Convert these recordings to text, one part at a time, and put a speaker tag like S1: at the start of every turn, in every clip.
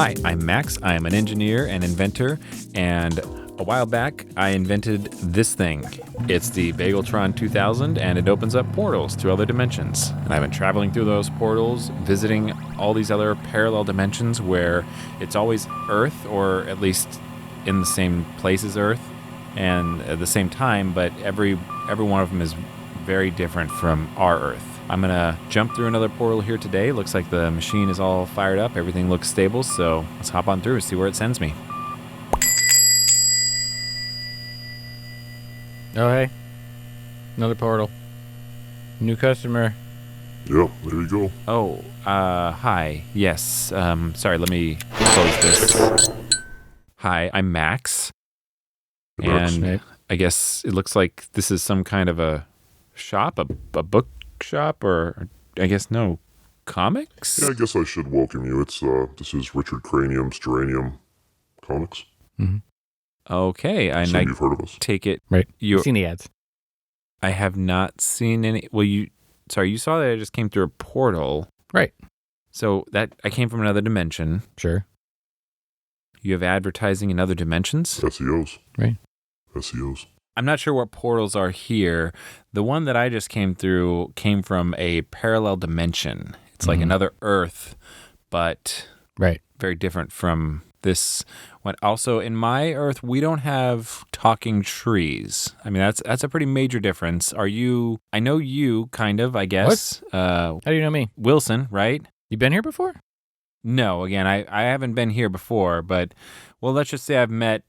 S1: Hi, I'm Max. I am an engineer and inventor, and a while back, I invented this thing. It's the Bageltron 2000, and it opens up portals to other dimensions. And I've been traveling through those portals, visiting all these other parallel dimensions where it's always Earth, or at least in the same place as Earth, and at the same time, but every one of them is very different from our Earth. I'm going to jump through another portal here today. Looks like the machine is all fired up. Everything looks stable, so let's hop on through and see where it sends me.
S2: Oh, hey. Another portal. New customer.
S3: Yeah, there you go.
S1: Oh, hi. Yes, sorry, let me close this. Hi, I'm Max.
S3: Max.
S1: And I guess it looks like this is some kind of a shop, a book shop, or I guess no, comics?
S3: Yeah, I guess I should welcome you. It's this is Richard Cranium's Geranium Comics.
S2: Mm-hmm.
S1: Okay,
S3: So you've heard of us.
S1: Take it.
S2: Right. You've seen the ads.
S1: I have not seen any. Well, you saw that I just came through a portal.
S2: Right.
S1: So that I came from another dimension.
S2: Sure.
S1: You have advertising in other dimensions?
S3: SEOs.
S2: Right.
S3: SEOs.
S1: I'm not sure what portals are here. The one that I just came through came from a parallel dimension. It's like another Earth, but very different from this one. Also, in my Earth, we don't have talking trees. I mean, that's a pretty major difference. I know you, kind of, I guess.
S2: What? How do you know me?
S1: Wilson, right?
S2: You been here before?
S1: No, again, I haven't been here before, but, well, let's just say I've met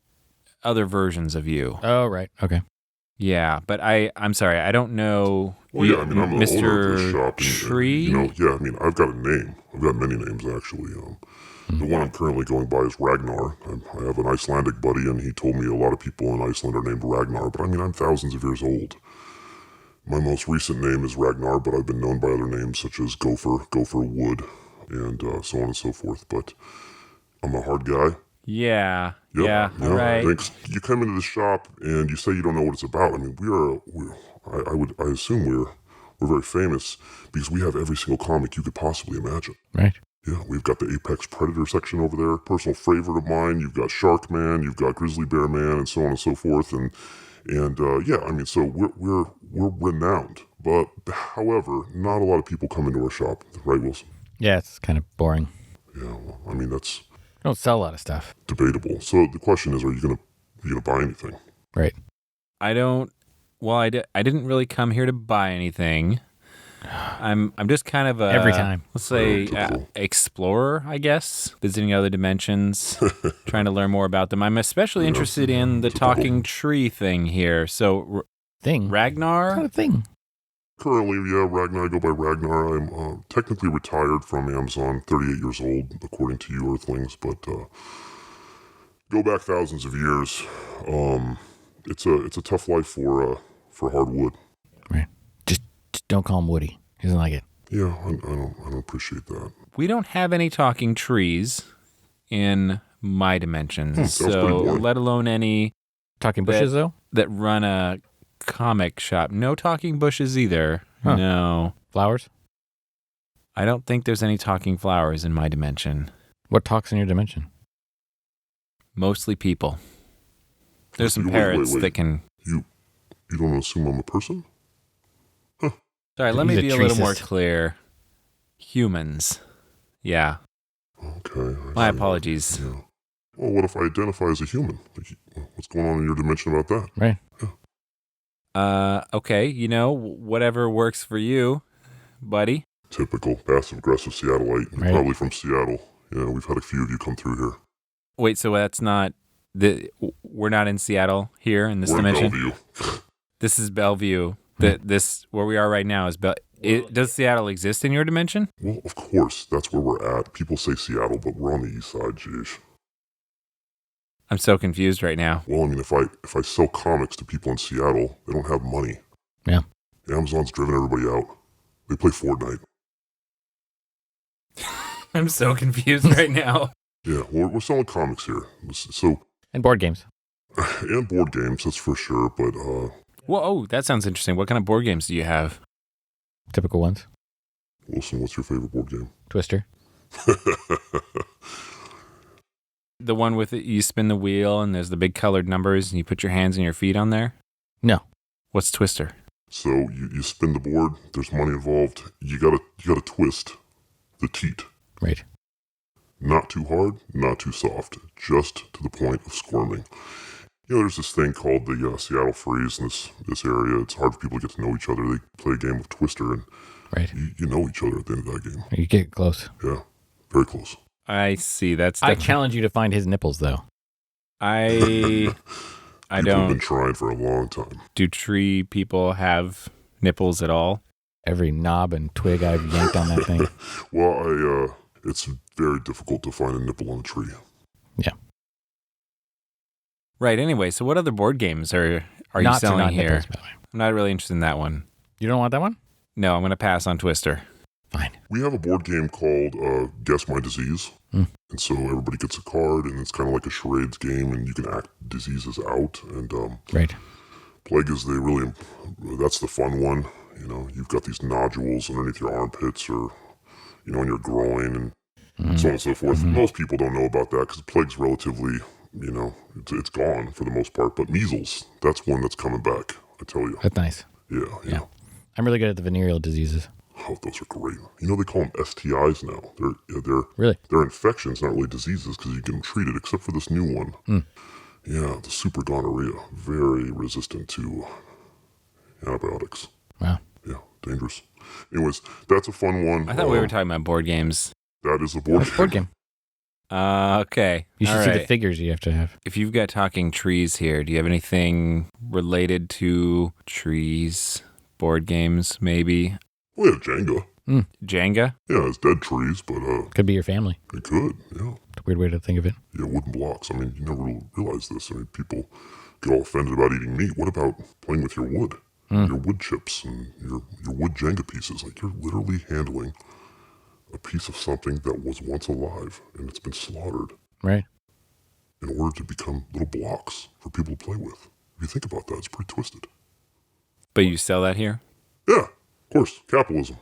S1: other versions of you.
S2: Oh, right. Okay.
S1: Yeah, but I'm sorry, I don't know.
S3: Well, yeah, I mean, I'm the owner of this shop.
S1: Tree?
S3: I've got a name. I've got many names, actually. The one I'm currently going by is Ragnar. I have an Icelandic buddy, and he told me a lot of people in Iceland are named Ragnar, but I mean, I'm thousands of years old. My most recent name is Ragnar, but I've been known by other names such as Gopher Wood, and so on and so forth. But I'm a hard guy.
S1: Yeah,
S3: Yep.
S1: yeah, right.
S3: Thanks. You come into the shop and you say you don't know what it's about. I mean, I assume we're very famous because we have every single comic you could possibly imagine.
S2: Right.
S3: Yeah, we've got the Apex Predator section over there, personal favorite of mine. You've got Shark Man, you've got Grizzly Bear Man, and so on and so forth. And yeah, I mean, so we're renowned. But however, not a lot of people come into our shop, right, Wilson?
S2: Yeah, it's kind of boring.
S3: Yeah, well, I mean, that's
S2: I don't sell a lot of stuff.
S3: debatable. So the question is, are you gonna buy anything?
S2: Right.
S1: I don't. Well, I didn't really come here to buy anything. I'm just kind of
S2: Every time.
S1: Let's say explorer, I guess, visiting other dimensions, trying to learn more about them. I'm especially interested in the talking tree thing here. So Ragnar?
S2: What kind of thing?
S3: Currently, yeah, Ragnar. I go by Ragnar. I'm technically retired from Amazon, 38 years old, according to you Earthlings, but go back thousands of years. It's a tough life for hardwood.
S2: Right. Just don't call him Woody. He doesn't like it.
S3: Yeah, I don't appreciate that.
S1: We don't have any talking trees in my dimension,
S3: Sounds pretty
S1: so
S3: boring.
S1: let alone any
S2: Talking bushes, though?
S1: that run a comic shop. No talking bushes either.
S2: Huh.
S1: No.
S2: Flowers?
S1: I don't think there's any talking flowers in my dimension.
S2: What talks in your dimension?
S1: Mostly people. There's some
S3: Wait.
S1: parrots that can...
S3: You don't assume I'm a person?
S1: Sorry, let me
S2: He's
S1: be
S2: a
S1: a little more
S2: treecist.
S1: clear. Humans. Yeah.
S3: Okay. I
S1: My
S3: see.
S1: apologies.
S3: Yeah. Well, what if I identify as a human? Like, what's going on in your dimension about that?
S2: Right.
S1: Okay, whatever works for you, buddy.
S3: Typical passive-aggressive Seattleite. You're
S2: Right.
S3: probably from Seattle. Yeah, we've had a few of you come through here.
S1: Wait, so that's not... we're not in Seattle here in this
S3: We're in
S1: dimension?
S3: Bellevue.
S1: This is Bellevue. This where we are right now is does Seattle exist in your dimension?
S3: Well, of course, that's where we're at. People say Seattle, but we're on the east side, jeez.
S1: I'm so confused right now.
S3: Well, I mean, if I sell comics to people in Seattle, they don't have money.
S2: Yeah.
S3: Amazon's driven everybody out. They play Fortnite.
S1: I'm so confused right now.
S3: Yeah, well, we're selling comics here. So,
S2: And board games.
S3: and board games, that's for sure, but
S1: Well, that sounds interesting. What kind of board games do you have?
S2: Typical ones.
S3: Wilson, what's your favorite board game?
S2: Twister.
S1: The one with it, you spin the wheel and there's the big colored numbers and you put your hands and your feet on there?
S2: No.
S1: What's Twister?
S3: So you spin the board. There's money involved. You gotta twist the teat.
S2: Right.
S3: Not too hard, not too soft. Just to the point of squirming. There's this thing called the Seattle Freeze in this area. It's hard for people to get to know each other. They play a game of Twister, and
S2: right.
S3: you know each other at the end of that game.
S2: You get close.
S3: Yeah, very close.
S1: I see.
S2: I challenge you to find his nipples, though.
S1: I
S3: People
S1: don't.
S3: have been trying for a long time.
S1: Do tree people have nipples at all?
S2: Every knob and twig I've yanked on that thing.
S3: Well, it's very difficult to find a nipple on a tree.
S2: Yeah.
S1: Right. Anyway, so what other board games are you
S2: Not
S1: selling
S2: not
S1: here?
S2: nipples, by the way.
S1: I'm not really interested in that one.
S2: You don't want that one?
S1: No, I'm going to pass on Twister.
S2: Fine.
S3: We have a board game called Guess My Disease. And so everybody gets a card, and it's kind of like a charades game, and you can act diseases out. And
S2: right.
S3: Plague is that's the fun one. You've got these nodules underneath your armpits or, in your groin and so on and so forth. Mm-hmm. Most people don't know about that because Plague's relatively, it's gone for the most part. But measles, that's one that's coming back, I tell you.
S2: That's nice.
S3: Yeah.
S2: I'm really good at the venereal diseases.
S3: Oh, those are great. They call them STIs now.
S2: Really?
S3: They're infections, not really diseases, because you can treat it, except for this new one. Yeah, the super gonorrhea. Very resistant to antibiotics.
S2: Wow.
S3: Yeah, dangerous. Anyways, that's a fun one.
S1: I thought we were talking about board games.
S3: That is a board game.
S1: Okay.
S2: You should see the figures you have to have.
S1: If you've got talking trees here, do you have anything related to trees, board games, maybe?
S3: We have Jenga.
S1: Jenga?
S3: Yeah, it's dead trees, but
S2: could be your family.
S3: It could, yeah.
S2: It's a weird way to think of it.
S3: Yeah, wooden blocks. You never realize this. People get all offended about eating meat. What about playing with your wood? Your wood chips and your wood Jenga pieces. Like, you're literally handling a piece of something that was once alive and it's been slaughtered.
S2: Right.
S3: In order to become little blocks for people to play with. If you think about that, it's pretty twisted.
S1: But you sell that here?
S3: Yeah, of course. Capitalism.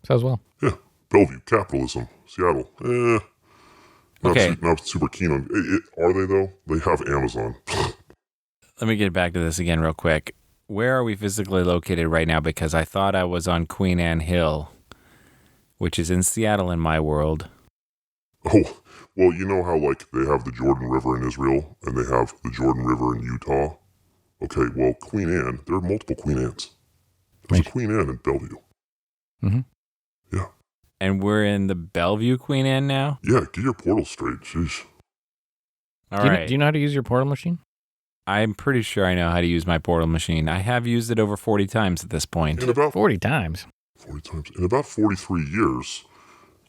S2: Sounds well.
S3: Yeah. Bellevue, capitalism. Seattle.
S1: Okay.
S3: Not super keen on it. Are they, though? They have Amazon.
S1: Let me get back to this again real quick. Where are we physically located right now? Because I thought I was on Queen Anne Hill, which is in Seattle in my world.
S3: Oh, well, you know how, they have the Jordan River in Israel, and they have the Jordan River in Utah? Okay, well, Queen Anne, there are multiple Queen Annes. There's a Queen Anne in Bellevue.
S2: Mm-hmm.
S3: Yeah.
S1: And we're in the Bellevue Queen Anne now?
S3: Yeah, get your portal straight. Sheesh.
S1: All right.
S2: Do you know how to use your portal machine?
S1: I'm pretty sure I know how to use my portal machine. I have used it over 40 times at this point.
S3: In about
S2: 40 times?
S3: 40 times. In about 43 years,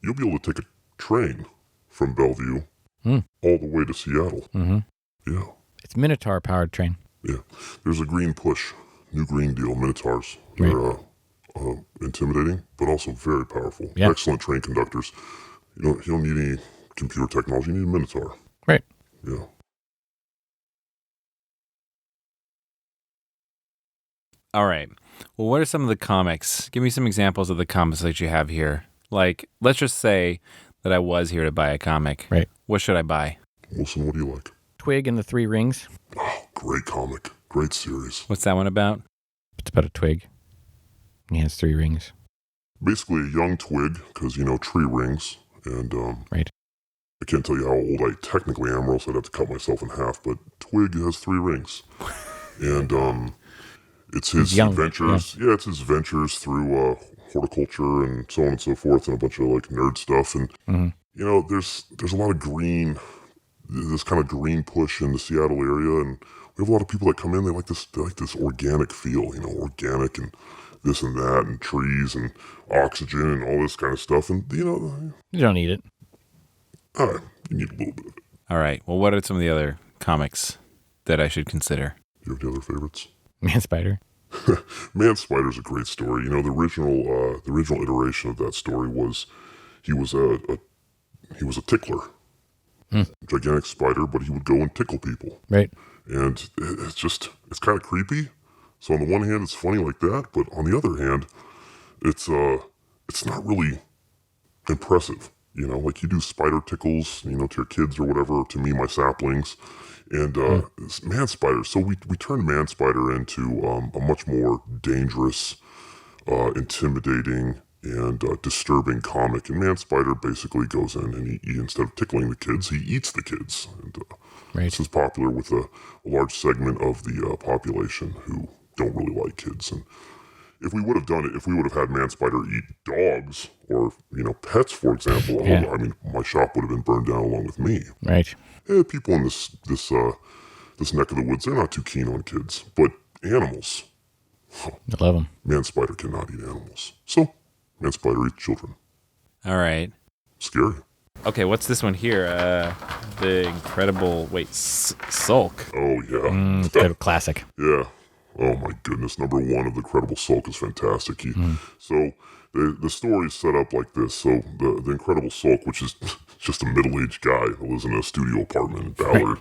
S3: you'll be able to take a train from Bellevue all the way to Seattle.
S2: Mm-hmm.
S3: Yeah.
S2: It's Minotaur-powered train.
S3: Yeah. There's a green push, new Green Deal, Minotaurs.
S2: Right.
S3: They're intimidating, but also very powerful.
S2: Yeah.
S3: Excellent train conductors. You don't need any computer technology. You need a Minotaur.
S2: Right.
S3: Yeah.
S1: All right. Well, what are some of the comics? Give me some examples of the comics that you have here. Let's just say that I was here to buy a comic.
S2: Right.
S1: What should I buy?
S3: Wilson, what do you like?
S2: Twig and the Three Rings.
S3: Oh, great comic. Great series.
S1: What's that one about?
S2: It's about a twig. He has 3 rings.
S3: Basically a young twig, because, tree rings. And
S2: right.
S3: I can't tell you how old I technically am, or else I'd have to cut myself in half. But twig has 3 rings. And it's his adventures. Yeah, it's his ventures through horticulture and so on and so forth, and a bunch of nerd stuff. And there's a lot of green, this kind of green push in the Seattle area, and we have a lot of people that come in. They like this organic feel, organic and this and that, and trees and oxygen and all this kind of stuff. And
S2: you don't need it.
S3: You need a little bit of it.
S1: All right. Well, what are some of the other comics that I should consider?
S3: Do you have any other favorites?
S2: Man Spider.
S3: Man Spider's a great story. The original iteration of that story was he was a tickler, gigantic spider, but he would go and tickle people.
S2: Right.
S3: And it's kind of creepy. So on the one hand, it's funny like that, but on the other hand, it's not really impressive. You know, like you do spider tickles, you know, to your kids or whatever, to me, my saplings. And man spider. So we turned man spider into a much more dangerous, intimidating, and disturbing comic. And man spider basically goes in and he instead of tickling the kids, he eats the kids. And this is popular with a large segment of the population who don't really like kids. And if we would have done it, if we would have had man spider eat dogs or, you know, pets, for example, I mean, my shop would have been burned down along with me.
S2: Right.
S3: People in this neck of the woods, they're not too keen on kids, but animals.
S2: I love them.
S3: Man spider cannot eat animals. So, man spider eats children.
S1: All right.
S3: Scary.
S1: Okay, what's this one here? The incredible, Sulk.
S3: Oh, yeah.
S2: Kind of classic.
S3: Yeah. Oh, my goodness. Number one of the Incredible Sulk is fantastic. So, the story is set up like this. So, the Incredible Sulk, which is just a middle-aged guy who lives in a studio apartment in Ballard.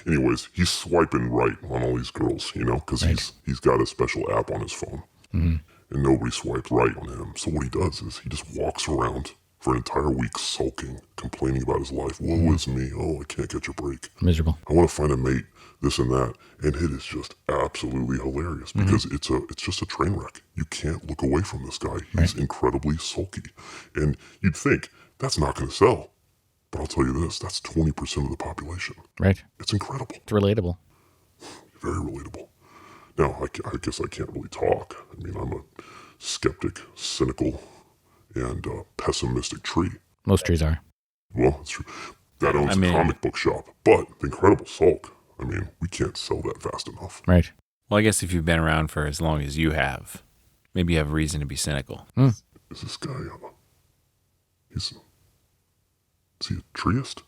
S3: Anyways, he's swiping right on all these girls, you know, because he's got a special app on his phone. And nobody swiped right on him. So what he does is he just walks around for an entire week sulking, complaining about his life. Woe is me. Oh, I can't catch a break.
S2: Miserable.
S3: I want to find a mate, this and that. And it is just absolutely hilarious because it's just a train wreck. You can't look away from this guy. He's incredibly sulky. And you'd think, that's not going to sell. But I'll tell you this, that's 20% of the population.
S2: Right.
S3: It's incredible.
S2: It's relatable.
S3: Very relatable. Now, I guess I can't really talk. I mean, I'm a skeptic, cynical, and pessimistic tree.
S2: Most trees are.
S3: Well, that's true. That owns a comic book shop. But the Incredible Sulk, I mean, we can't sell that fast enough.
S2: Right.
S1: Well, I guess if you've been around for as long as you have, maybe you have reason to be cynical.
S3: Is this guy, is he a treeist?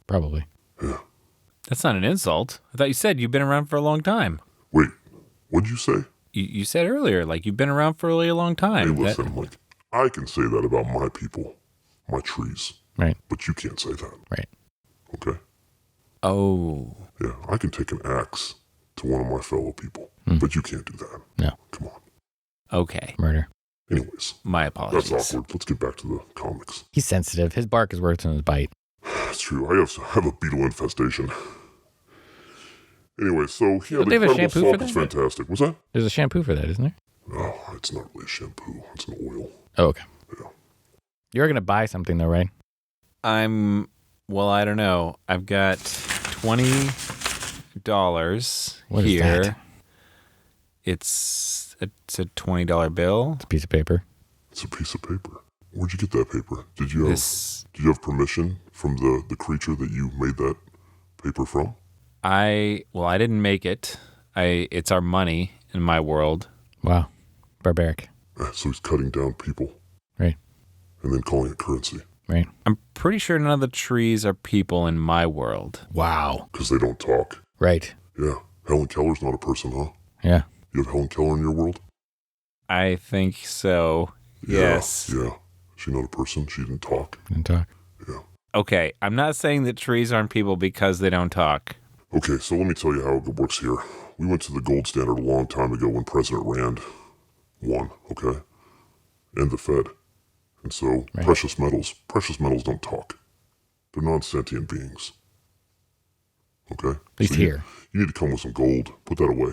S2: Probably.
S3: Yeah.
S1: That's not an insult. I thought you said you've been around for a long time.
S3: Wait, what'd you say?
S1: You said earlier, like, you've been around for a really long time.
S3: Hey, listen, like, I can say that about my people, my trees.
S2: Right.
S3: But you can't say that.
S2: Right.
S3: Okay?
S1: Oh.
S3: Yeah, I can take an axe to one of my fellow people, but you can't do that.
S2: No.
S3: Come on.
S1: Okay.
S2: Murder.
S3: Anyways.
S1: My apologies.
S3: That's awkward. Let's get back to the comics.
S2: He's sensitive. His bark is worse than his bite.
S3: It's true. I have a beetle infestation. Anyway, so yeah,
S2: Don't they
S3: the
S2: have a
S3: Incredible
S2: shampoo
S3: Sulk
S2: for
S3: is
S2: that?
S3: fantastic. Was that?
S2: There's a shampoo for that, isn't there?
S3: Oh, it's not really a shampoo. It's an oil.
S2: Oh, okay.
S3: Yeah.
S2: You're going to buy something though, right?
S1: Well, I don't know. I've got $20
S2: What is
S1: here.
S2: that?
S1: It's a $20 bill.
S2: It's a piece of paper.
S3: It's a piece of paper. Where'd you get that paper? Did you have permission from the creature that you made that paper from?
S1: I didn't make it. It's our money in my world.
S2: Wow. Barbaric.
S3: So he's cutting down people.
S2: Right.
S3: And then calling it currency.
S2: Right.
S1: I'm pretty sure none of the trees are people in my world.
S2: Wow.
S3: Because they don't talk.
S2: Right.
S3: Yeah. Helen Keller's not a person, huh?
S2: Yeah.
S3: You have Helen Keller in your world?
S1: I think so. Yes.
S3: Yeah. She's not a person. She didn't talk.
S2: Didn't talk.
S3: Yeah.
S1: Okay. I'm not saying that trees aren't people because they don't talk.
S3: Okay, so let me tell you how it works here. We went to the gold standard a long time ago when President Rand won, okay? And the Fed. And so precious metals don't talk. They're non-sentient beings. Okay?
S2: At least
S3: so
S2: here.
S3: You need to come with some gold. Put that away.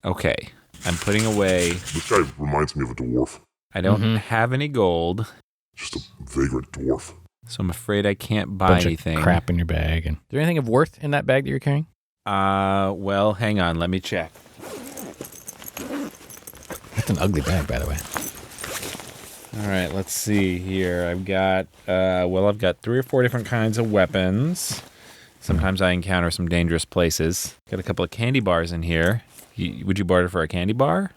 S1: Okay. I'm putting away.
S3: This guy reminds me of a dwarf.
S1: I don't have any gold.
S3: Just a vagrant dwarf.
S1: So I'm afraid I can't buy
S2: Bunch
S1: anything.
S2: of crap in your bag. And is there anything of worth in that bag that you're carrying?
S1: Well, hang on. Let me check.
S2: That's an ugly bag, by the way.
S1: All right, let's see here. I've got 3 or 4 different kinds of weapons. Sometimes I encounter some dangerous places. Got a couple of candy bars in here. Would you barter for a candy bar?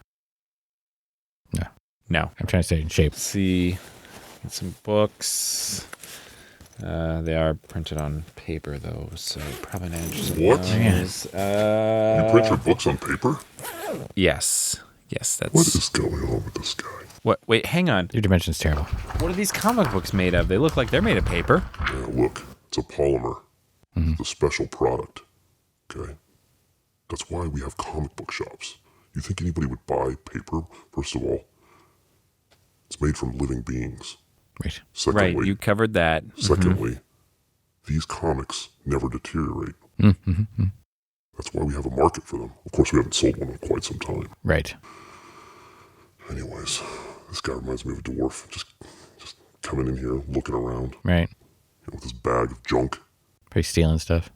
S2: No.
S1: No.
S2: I'm trying to stay in shape.
S1: Let's see. Get some books. They are printed on paper, though, so probably not interested in
S3: What?
S1: those.
S3: You print your books on paper?
S1: Yes. Yes, that's...
S3: What is going on with this guy?
S1: What? Wait, hang on.
S2: Your dimension's terrible.
S1: What are these comic books made of? They look like they're made of paper.
S3: Yeah, look. It's a polymer. It's a special product. Okay? That's why we have comic book shops. You think anybody would buy paper? First of all, it's made from living beings.
S2: Right.
S3: Secondly,
S1: Right, you covered that.
S3: secondly, these comics never deteriorate.
S2: Mm-hmm.
S3: That's why we have a market for them. Of course, we haven't sold one in quite some time.
S2: Right.
S3: Anyways, this guy reminds me of a dwarf. Just coming in here, looking around,
S2: Right.
S3: with his bag of junk.
S2: Probably stealing stuff.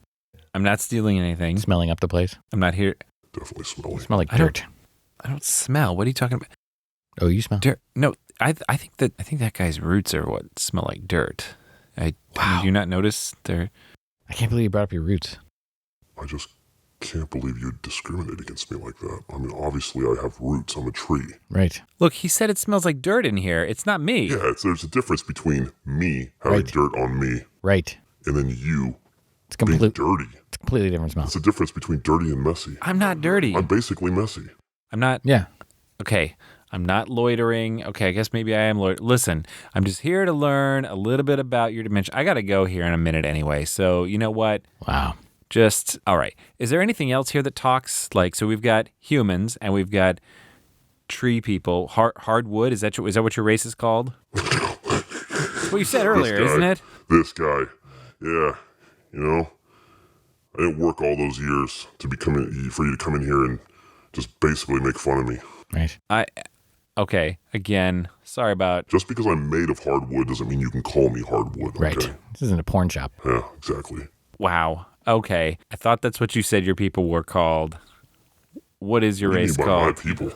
S1: I'm not stealing anything.
S2: Smelling up the place.
S1: I'm not here.
S3: Definitely smelly.
S2: Smell like
S1: I don't-
S2: dirt.
S1: I don't smell. What are you talking about?
S2: Oh, you smell.
S1: Dirt? No, I think that guy's roots are what smell like dirt.
S2: Wow.
S1: Did you not notice there?
S2: I can't believe you brought up your roots.
S3: I just can't believe you'd discriminate against me like that. I mean, obviously I have roots. I'm a tree.
S2: Right.
S1: Look, he said it smells like dirt in here. It's not me.
S3: Yeah, there's a difference between me having
S2: Right.
S3: dirt on me
S2: Right.
S3: and then you
S2: It's
S3: being
S2: completely
S3: dirty.
S2: different smell.
S3: It's a difference between dirty and messy.
S1: I'm not dirty.
S3: I'm basically messy.
S1: I'm not.
S2: Yeah.
S1: Okay. I'm not loitering. Okay, I guess maybe I am loitering. Listen, I'm just here to learn a little bit about your dimension. I got to go here in a minute anyway. So, you know what?
S2: Wow.
S1: All right. Is there anything else here that talks? So we've got humans and we've got tree people. Hardwood, is that what your race is called? That's what you said earlier,
S3: guy.
S1: isn't it?
S3: This guy. Yeah. I didn't work all those years for you to come in here and just basically make fun of me.
S2: Right.
S1: Okay. Again, sorry about.
S3: Just because I'm made of hardwood doesn't mean you can call me hardwood.
S2: Right.
S3: Okay?
S2: This isn't a porn shop.
S3: Yeah, exactly.
S1: Wow. Okay. I thought that's what you said your people were called. What is your
S3: What do you
S1: race
S3: mean by my
S1: called?
S3: people?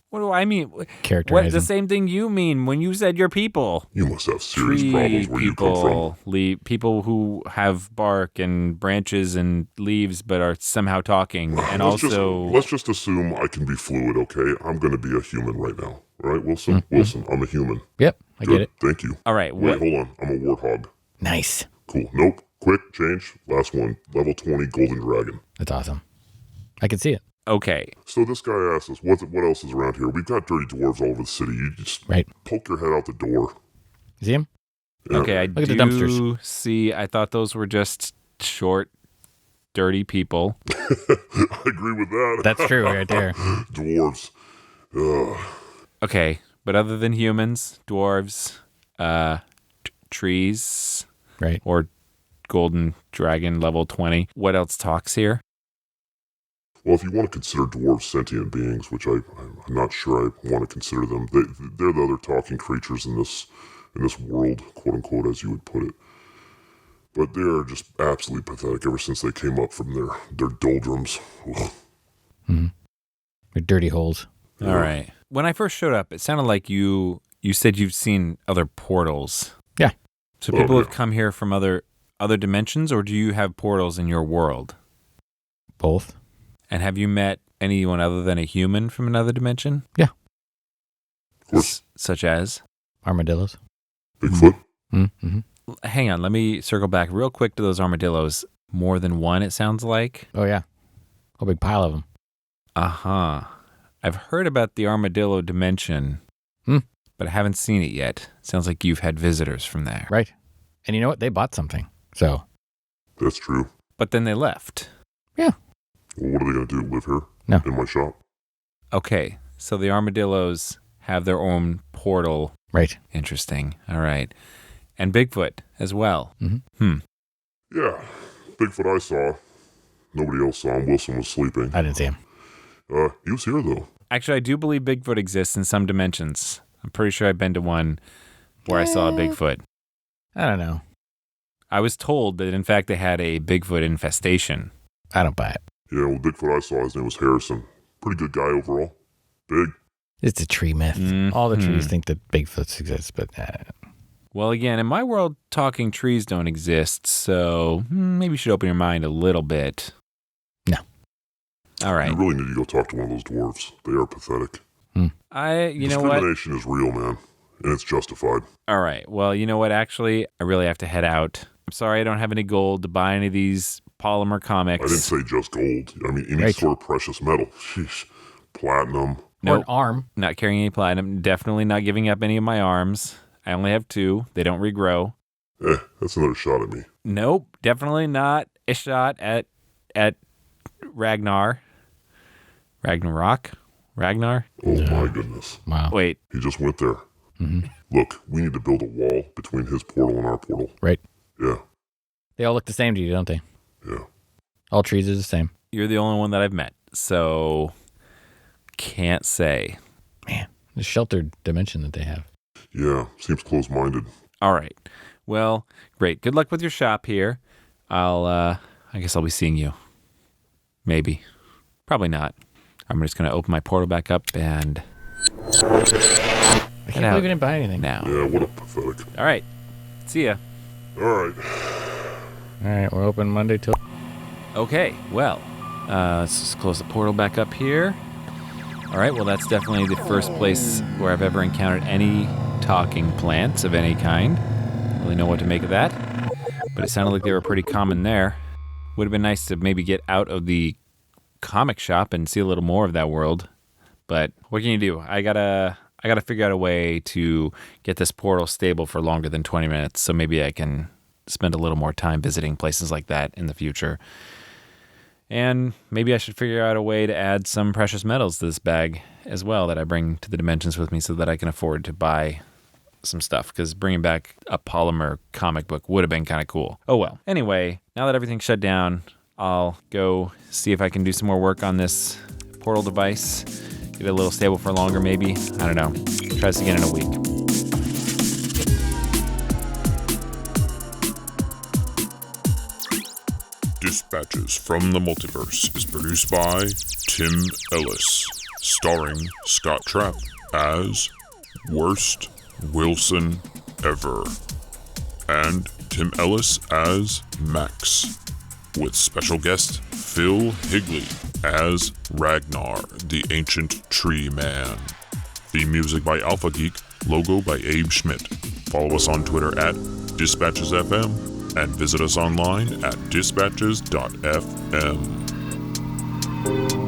S1: What do I mean?
S2: Characterize
S1: What the
S2: them.
S1: same thing you mean when you said your people?
S3: You must have serious
S1: Tree
S3: problems where you come from.
S1: people, people who have bark and branches and leaves but are somehow talking, and
S3: Let's just assume I can be fluid, okay? I'm going to be a human right now. All right, Wilson?
S2: Mm-hmm.
S3: Wilson, I'm a human.
S2: Yep. I
S3: Good,
S2: get it.
S3: thank you.
S1: all right.
S3: Wait,
S1: What?
S3: hold on. I'm a warthog.
S2: Nice.
S3: Cool. Nope. Quick, change. Last one. Level 20, golden dragon.
S2: That's awesome. I can see it.
S1: Okay.
S3: So this guy asked us, what else is around here? We've got dirty dwarves all over the city. You just
S2: Right.
S3: poke your head out the door.
S2: You see him?
S3: Yeah.
S1: Okay. I
S2: Look at the
S1: do
S2: dumpsters.
S1: see. I thought those were just short, dirty people.
S3: I agree with that.
S2: That's true right there.
S3: Dwarves. Ugh.
S1: Okay, but other than humans, dwarves, trees,
S2: Right.
S1: or golden dragon level 20. What else talks here?
S3: Well, if you want to consider dwarves sentient beings, which I'm not sure I want to consider them, they're the other talking creatures in this world, quote unquote, as you would put it. But they're just absolutely pathetic ever since they came up from their doldrums. Ugh.
S2: With dirty holes.
S1: All right. When I first showed up, it sounded like you said you've seen other portals.
S2: Yeah.
S1: So people
S3: yeah.
S1: have come here from other dimensions, or do you have portals in your world?
S2: Both.
S1: And have you met anyone other than a human from another dimension?
S2: Yeah.
S3: Of course.
S1: Such as?
S2: Armadillos.
S3: Bigfoot?
S2: Mm-hmm.
S1: Hang on, let me circle back real quick to those armadillos. More than one, it sounds like.
S2: Oh, yeah. Whole big pile of them.
S1: Uh-huh. I've heard about the armadillo dimension, but I haven't seen it yet. Sounds like you've had visitors from there.
S2: Right. And you know what? They bought something. So.
S3: That's true.
S1: But then they left.
S3: Well, what are they going to do? Live here?
S2: No.
S3: In my shop?
S1: Okay, so the armadillos have their own portal.
S2: Right.
S1: Interesting. All right. And Bigfoot as well.
S3: Yeah. Bigfoot I saw. Nobody else saw him. Wilson was sleeping.
S2: I didn't see him.
S3: He was here, though.
S1: Actually, I do believe Bigfoot exists in some dimensions. I'm pretty sure I've been to one where I saw a Bigfoot.
S2: I don't know.
S1: I was told that, in fact, they had a Bigfoot infestation.
S2: I don't buy it.
S3: Yeah, well, Bigfoot I saw, his name was Harrison. Pretty good guy overall. Big.
S2: It's a tree myth. All the trees think that Bigfoots exist, but
S1: Well, again, in my world, talking trees don't exist, so maybe you should open your mind a little bit.
S2: No.
S1: All right.
S3: You really need to go talk to one of those dwarves. They are pathetic.
S1: You know what?
S3: Discrimination is real, man. And it's justified.
S1: All right. Well, you know what? Actually, I really have to head out. I'm sorry I don't have any gold to buy any of these polymer comics.
S3: I didn't say just gold. I mean, any
S2: Right.
S3: sort of precious metal. Sheesh. Platinum.
S2: or
S1: Nope.
S2: an arm.
S1: Not carrying any platinum. Definitely not giving up any of my arms. I only have 2. They don't regrow.
S3: That's another shot at me.
S1: Nope. Definitely not a shot at Ragnar. Ragnar?
S3: Oh, my goodness.
S2: Wow.
S1: Wait.
S3: He just went there. Look, we need to build a wall between his portal and our portal.
S2: Right.
S3: Yeah,
S2: They all look the same to you, don't they?
S3: yeah.
S2: All trees are the same.
S1: You're the only one that I've met, so can't say.
S2: Man, the sheltered dimension that they have.
S3: Yeah, seems close-minded.
S1: All right. Well, great. Good luck with your shop here. I guess I'll be seeing you. Maybe. Probably not. I'm just going to open my portal back up and
S2: I can't believe we didn't buy anything.
S1: now.
S3: Yeah, what a pathetic.
S1: All right. See ya.
S3: All right.
S2: All right, we're open Monday till...
S1: Okay. Well, let's just close the portal back up here. All right. Well, that's definitely the first place where I've ever encountered any talking plants of any kind. Don't really know what to make of that, but it sounded like they were pretty common there. Would have been nice to maybe get out of the comic shop and see a little more of that world. But what can you do? I gotta figure out a way to get this portal stable for longer than 20 minutes, so maybe I can spend a little more time visiting places like that in the future. And maybe I should figure out a way to add some precious metals to this bag as well that I bring to the dimensions with me so that I can afford to buy some stuff, because bringing back a polymer comic book would have been kind of cool. Oh well. Anyway, now that everything's shut down, I'll go see if I can do some more work on this portal device. Get it a little stable for longer, maybe. I don't know. Try this again in a week.
S4: Dispatches from the Multiverse is produced by Tim Ellis, starring Scott Trapp as Worst Wilson Ever, and Tim Ellis as Max, with special guest Phil Higley as Ragnar, the Ancient Tree Man. Theme music by Alpha Geek, logo by Abe Schmidt. Follow us on Twitter at DispatchesFM and visit us online at dispatches.fm.